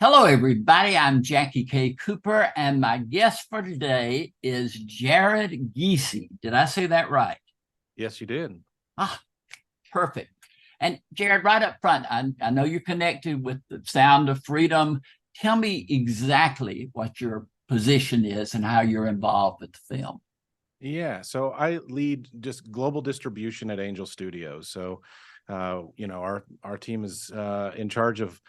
Hello, everybody. I'm Jackie K. Cooper, and my guest for today is Jared Geesey. Did I say that right? Yes, you did. Ah, perfect. And Jared, right up front, I know you're connected with the Sound of Freedom. Tell me exactly what your position is and how you're involved with the film. Yeah, so I lead just global distribution at Angel Studios. So, our team is in charge of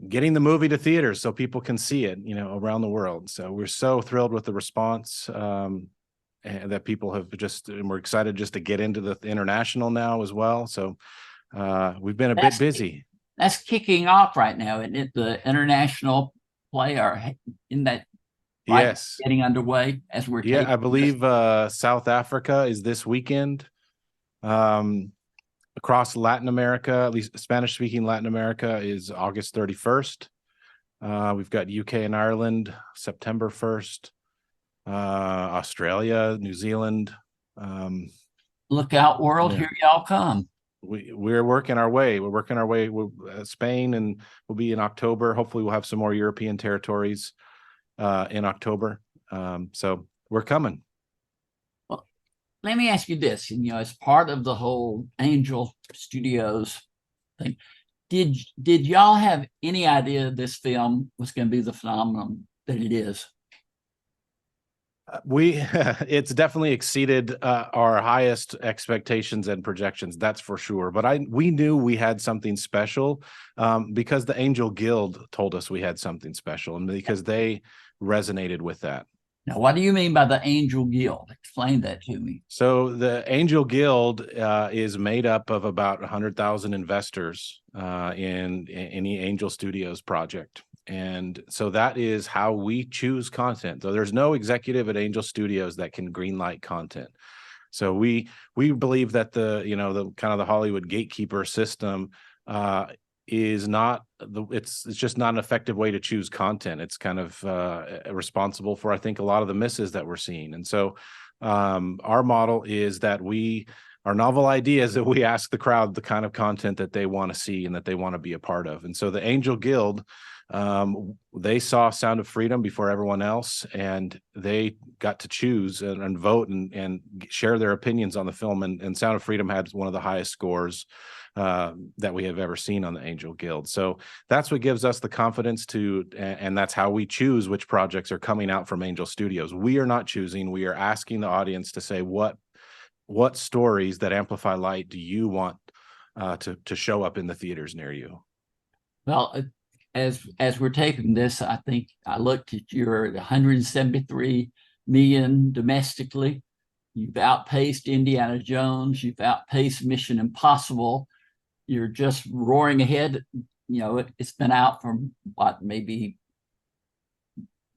getting the movie to theaters so people can see it, around the world. So we're so thrilled with the response and that people have and we're excited just to get into the international now as well. So we've been a bit That's busy. that's kicking off right now, isn't it? The international play or in that right Yes. getting underway as we're Yeah, taping I this. believe South Africa is this weekend. Um, Across Latin America, at least Spanish speaking Latin America, is August 31st. We've got UK and Ireland September 1st, Australia, New Zealand. Look out, world, Yeah, here y'all come. we're working our way. We're working our way. Spain, and we'll be in October. Hopefully, we'll have some more European territories in October. So we're coming. Well, let me ask you this, as part of the whole Angel Studios thing, did y'all have any idea this film was going to be the phenomenon that it is? We it's definitely exceeded our highest expectations and projections, that's for sure. But we knew we had something special because the Angel Guild told us we had something special, and because they resonated with that. Now, what do you mean by the Angel Guild? Explain that to me. So the Angel Guild is made up of about 100,000 investors in any Angel Studios project. And so that is how we choose content. So there's no executive at Angel Studios that can greenlight content. So we believe that the kind of the Hollywood gatekeeper system is not it's just not an effective way to choose content. It's kind of responsible for, I think, a lot of the misses that we're seeing. And so our model is that our novel ideas that we ask the crowd the kind of content that they want to see and that they want to be a part of. And so the Angel Guild, they saw Sound of Freedom before everyone else, and they got to choose and vote and share their opinions on the film. And Sound of Freedom had one of the highest scores that we have ever seen on the Angel Guild. So that's what gives us the confidence and that's how we choose which projects are coming out from Angel Studios. We are not choosing, we are asking the audience to say what stories that amplify light do you want to show up in the theaters near you. Well, as we're taping this, I think I looked at your 173 million domestically. You've outpaced Indiana Jones. You've outpaced Mission Impossible. You're just roaring ahead. It's been out for what, maybe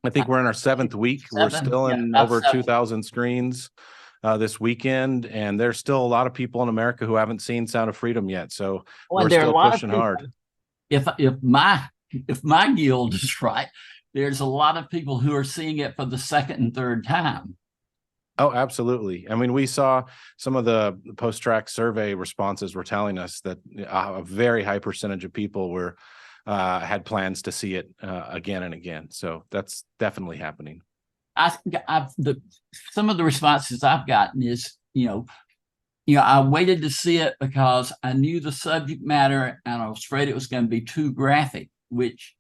I think we're in our seventh week. We're seven, still yeah, in about over seven. 2,000 screens this weekend, and there's still a lot of people in America who haven't seen Sound of Freedom yet. So Well, we're there are a still lot of pushing people. hard. If my guild is right, there's a lot of people who are seeing it for the second and third time. Oh, absolutely. I mean, we saw some of the post-track survey responses were telling us that a very high percentage of people had plans to see it again and again. So that's definitely happening. Some of the responses I've gotten is, I waited to see it because I knew the subject matter and I was afraid it was going to be too graphic, which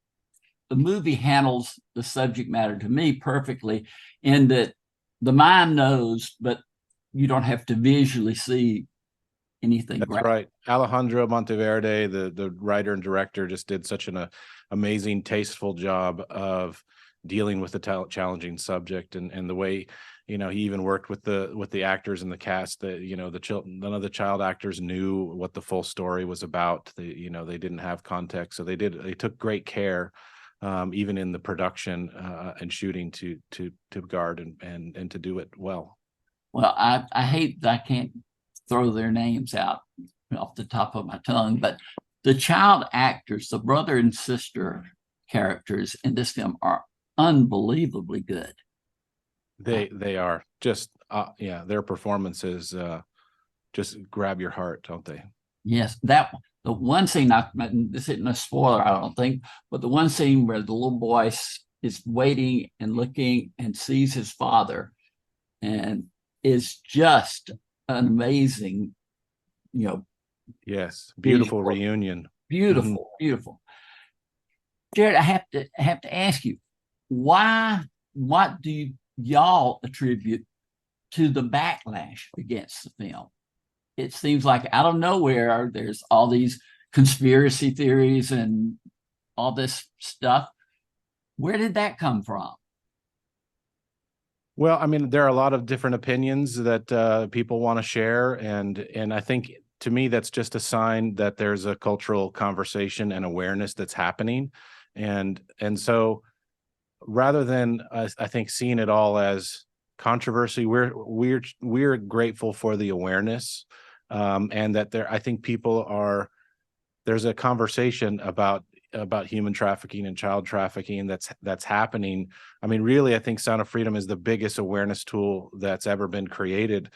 the movie handles the subject matter to me perfectly in that the mind knows, but you don't have to visually see anything That's graphic. right. Alejandro Monteverde, the writer and director, just did such an amazing, tasteful job of dealing with the challenging subject, and the way he even worked with the actors and the cast. That none of the child actors knew what the full story was about. They didn't have context, so they took great care, even in the production and shooting to guard and to do it well. Well, I hate that I can't throw their names out off the top of my tongue, but the child actors, the brother and sister characters in this film are unbelievably good. They are just their performances just grab your heart, don't they? Yes, that the one scene, this isn't a spoiler, I don't think, but the one scene where the little boy is waiting and looking and sees his father and is just an amazing, you know, Yes, beautiful visual. reunion. Mhm. Beautiful, beautiful. Jared, I have to ask you, why, what do y'all attribute to the backlash against the film? It seems like out of nowhere, there's all these conspiracy theories and all this stuff. Where did that come from? Well, I mean, there are a lot of different opinions that people want to share, and I think to me that's just a sign that there's a cultural conversation and awareness that's happening, and so rather than I think seeing it all as controversy, we're grateful for the awareness, and that there I think people are there's a conversation about human trafficking and child trafficking that's happening. I mean, really, I think Sound of Freedom is the biggest awareness tool that's ever been created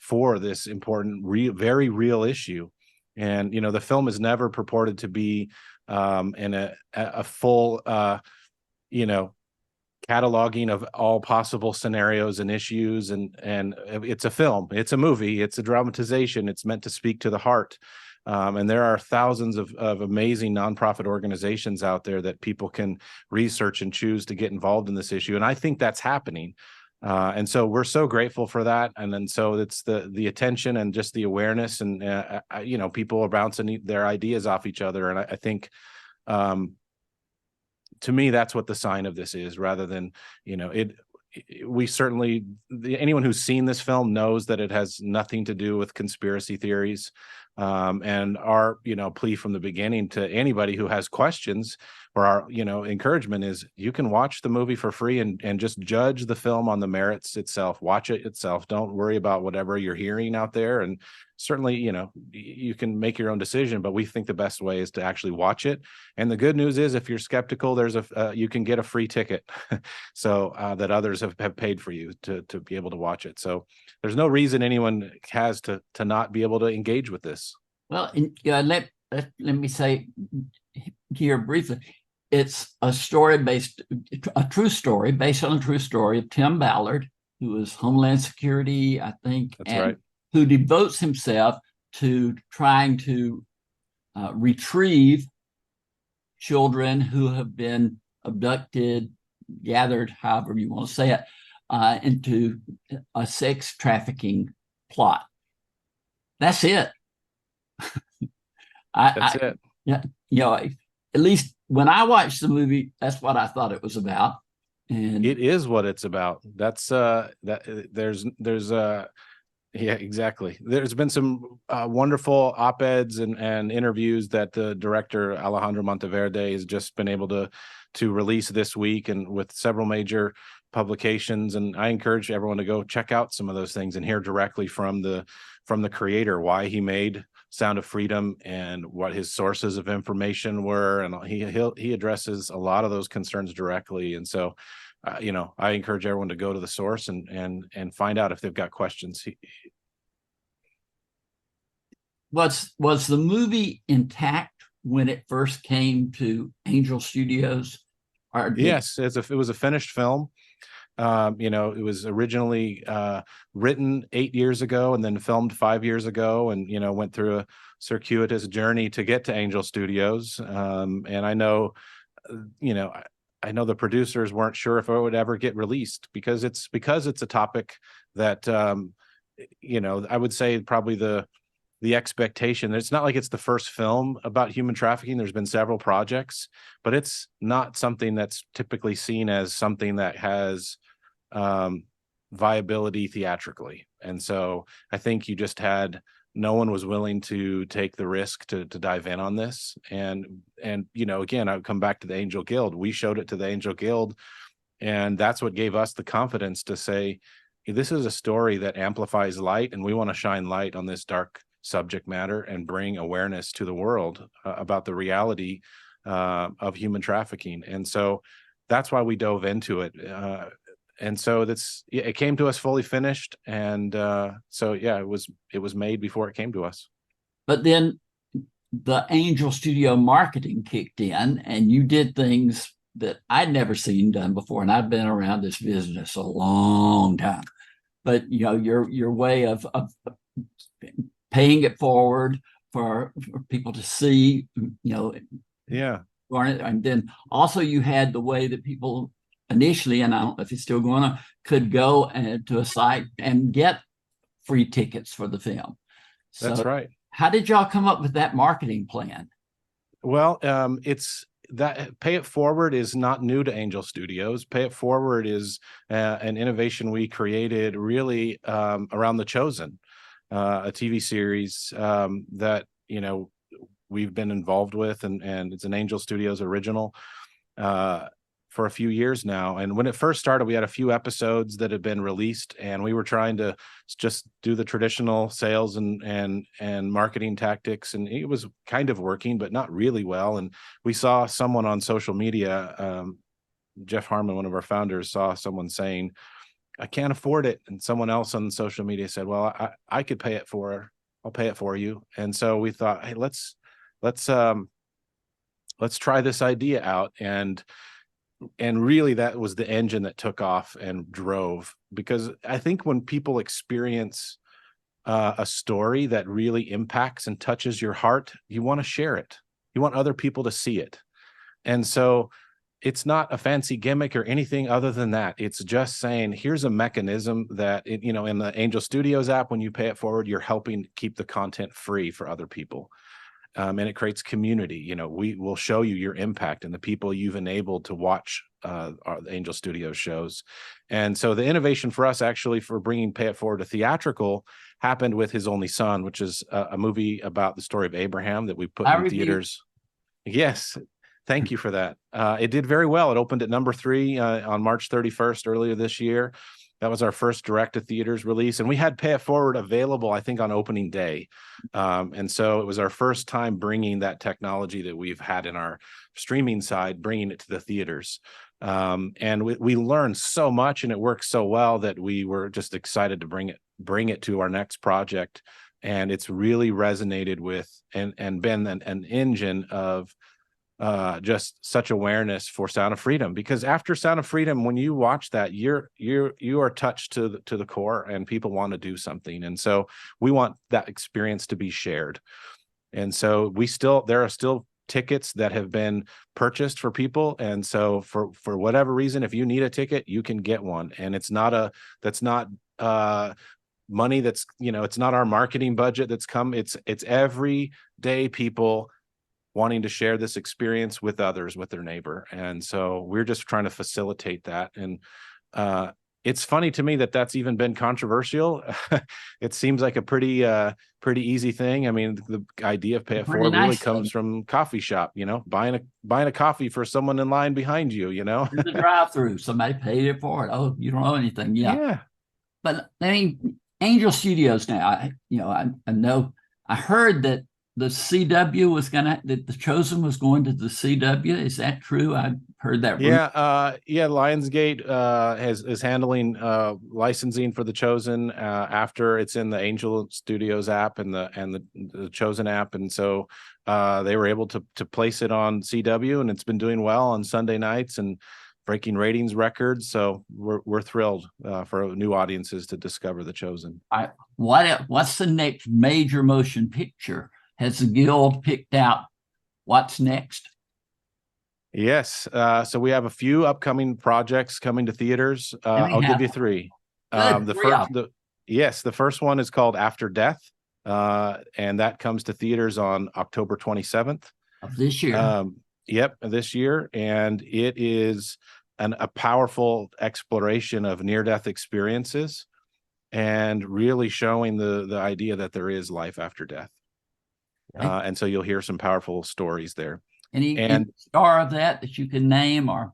for this important, very real issue. And the film is never purported to be in a full, you know, cataloging of all possible scenarios and issues. And it's a film, it's a movie, it's a dramatization. It's meant to speak to the heart. And there are thousands of amazing nonprofit organizations out there that people can research and choose to get involved in this issue. And I think that's happening. And so we're so grateful for that. And then so it's the attention and just the awareness, and people are bouncing their ideas off each other. And I think to me, that's what the sign of this is, rather than, we certainly, anyone who's seen this film knows that it has nothing to do with conspiracy theories. And our, plea from the beginning to anybody who has questions, or our, encouragement is, you can watch the movie for free and just judge the film on the merits itself. Watch it itself. Don't worry about whatever you're hearing out there. And certainly, you can make your own decision, but we think the best way is to actually watch it. And the good news is, if you're skeptical, there's you can get a free ticket, so that others have paid for you to be able to watch it. So there's no reason anyone has to not be able to engage with this. Well, let me say here briefly, it's a true story based on a true story of Tim Ballard, who is Homeland Security, I think, That's and right. who devotes himself to trying to retrieve children who have been abducted, gathered, however you want to say it, into a sex trafficking plot. That's it. That's it. Yeah, at least when I watched the movie, that's what I thought it was about. And It is what it's about. That's there's yeah, exactly. There's been some wonderful op-eds and interviews that the director Alejandro Monteverde has just been able to release this week, and with several major publications. And I encourage everyone to go check out some of those things and hear directly from the creator why he made Sound of Freedom and what his sources of information were. And he addresses a lot of those concerns directly. And so I encourage everyone to go to the source and find out if they've got questions. was the movie intact when it first came to Angel Studios? Yes, it was a finished film. It was originally written 8 years ago and then filmed 5 years ago, and went through a circuitous journey to get to Angel Studios. And I know, I know the producers weren't sure if it would ever get released, because it's a topic that I would say probably the expectation. It's not like it's the first film about human trafficking. There's been several projects, but it's not something that's typically seen as something that has viability theatrically. And so I think you just had no one was willing to take the risk to dive in on this. And again, I would come back to the Angel Guild. We showed it to the Angel Guild, and that's what gave us the confidence to say, this is a story that amplifies light, and we want to shine light on this dark subject matter and bring awareness to the world about the reality of human trafficking. And so that's why we dove into it. And so it came to us fully finished. And so, yeah, it was made before it came to us. But then the Angel Studio marketing kicked in, and you did things that I'd never seen done before. And I've been around this business a long time. But your way of paying it forward for people to see, Yeah. and then also you had the way that people initially, and I don't know if it's still going on, could go to a site and get free tickets for the film. That's So right. how did y'all come up with that marketing plan? Well, it's that Pay It Forward is not new to Angel Studios. Pay It Forward is an innovation we created really around The Chosen, a TV series that we've been involved with, and it's an Angel Studios original for a few years now. And when it first started, we had a few episodes that had been released, and we were trying to just do the traditional sales and marketing tactics, and it was kind of working, but not really well. And we saw someone on social media, Jeff Harmon, one of our founders, saw someone saying, "I can't afford it," and someone else on social media said, "Well, I could pay it for, I'll pay it for you." And so we thought, hey, let's try this idea out. And really that was the engine that took off and drove, because I think when people experience a story that really impacts and touches your heart, you want to share it. You want other people to see it. And so it's not a fancy gimmick or anything other than that. It's just saying, here's a mechanism that in the Angel Studios app, when you pay it forward, you're helping keep the content free for other people. And it creates community. We will show you your impact and the people you've enabled to watch the Angel Studios shows. And so the innovation for us, actually, for bringing Pay It Forward to theatrical, happened with His Only Son, which is a movie about the story of Abraham that we put in theaters. Yes. Thank you for that. It did very well. It opened at number 3 on March 31st earlier this year. That was our first direct-to-theaters release, and we had Pay It Forward available, I think, on opening day. And so it was our first time bringing that technology that we've had in our streaming side, bringing it to the theaters. And we learned so much, and it worked so well that we were just excited to bring it to our next project. And it's really resonated with and been an engine of just such awareness for Sound of Freedom, because after Sound of Freedom, when you watch that, you are touched to the core, and people want to do something. And so we want that experience to be shared. And so there are still tickets that have been purchased for people. And so for whatever reason, if you need a ticket, you can get one. And that's not money that's, it's not our marketing budget that's come. It's everyday people wanting to share this experience with others, with their neighbor. And so we're just trying to facilitate that. And it's funny to me that that's even been controversial. It seems like a pretty easy thing. I mean, the idea of Pay It Forward really comes from coffee shop, buying a coffee for someone in line behind you, In the drive-through, somebody paid it forward. Oh, you don't owe anything. Yeah. But I mean, Angel Studios now, I know, I heard that the CW that The Chosen was going to the CW. Is that true? I heard that. Lionsgate is handling licensing for The Chosen after it's in the Angel Studios app and the Chosen app, and so they were able to place it on CW, and it's been doing well on Sunday nights and breaking ratings records. So we're thrilled for new audiences to discover The Chosen. What's the next major motion picture? Has the Guild picked out what's next? Yes. So we have a few upcoming projects coming to theaters. I'll give you 3. The first one is called After Death, and that comes to theaters on October 27th of this year. This year, and it is a powerful exploration of near-death experiences, and really showing the idea that there is life after death. And so you'll hear some powerful stories there. Any star of that you can name? Or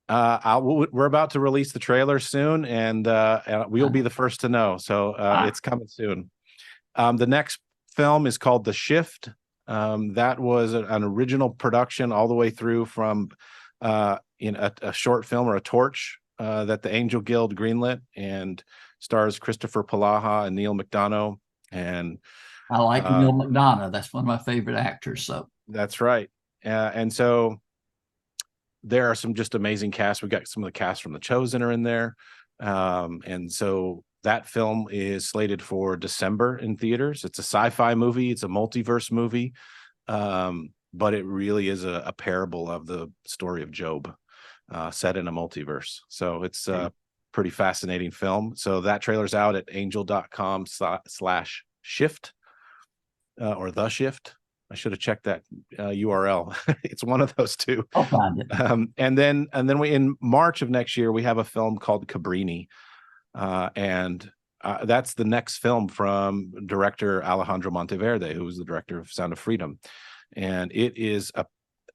we're about to release the trailer soon, and we'll be the first to know. So it's coming soon. The next film is called The Shift. That was an original production all the way through from in a short film, or a torch, that the Angel Guild greenlit, and stars Christopher Palaha and Neil McDonough. And I like Neil McDonough. That's one of my favorite actors. So That's right. And so there are some just amazing casts. We got some of the cast from The Chosen are in there. And so that film is slated for December in theaters. It's a sci-fi movie. It's a multiverse movie. But it really is a parable of the story of Job, set in a multiverse. So it's a pretty fascinating film. So that trailer's out at angel.com/shift, or The Shift. I should have checked that URL. It's one of those two. I'll find it. And then we, in March of next year, we have a film called Cabrini. And that's the next film from director Alejandro Monteverde, who was the director of Sound of Freedom. And it is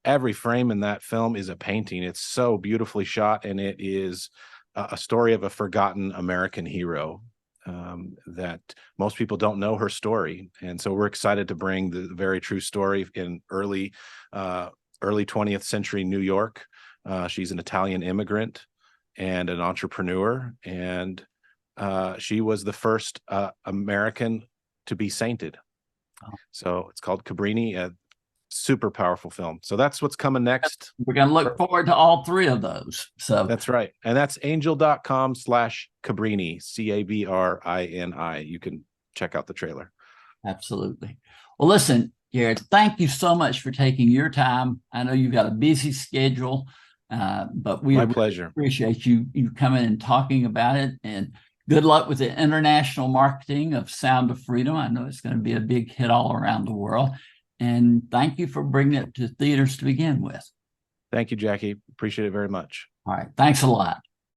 every frame in that film is a painting. It's so beautifully shot, and it is a story of a forgotten American hero, that most people don't know her story. And so we're excited to bring the very true story in early 20th century New York. She's an Italian immigrant and an entrepreneur, and she was the first American to be sainted. So it's called Cabrini, a super powerful film. So that's what's coming next. We're going to look forward to all three of those. So that's right. And that's angel.com/Cabrini, CABRINI. You can check out the trailer. Absolutely. Well, listen, Jared, thank you so much for taking your time. I know you've got a busy schedule, but we pleasure. Appreciate you coming and talking about it. And good luck with the international marketing of Sound of Freedom. I know it's going to be a big hit all around the world. And thank you for bringing it to theaters to begin with. Thank you, Jackie. Appreciate it very much. All right. Thanks a lot.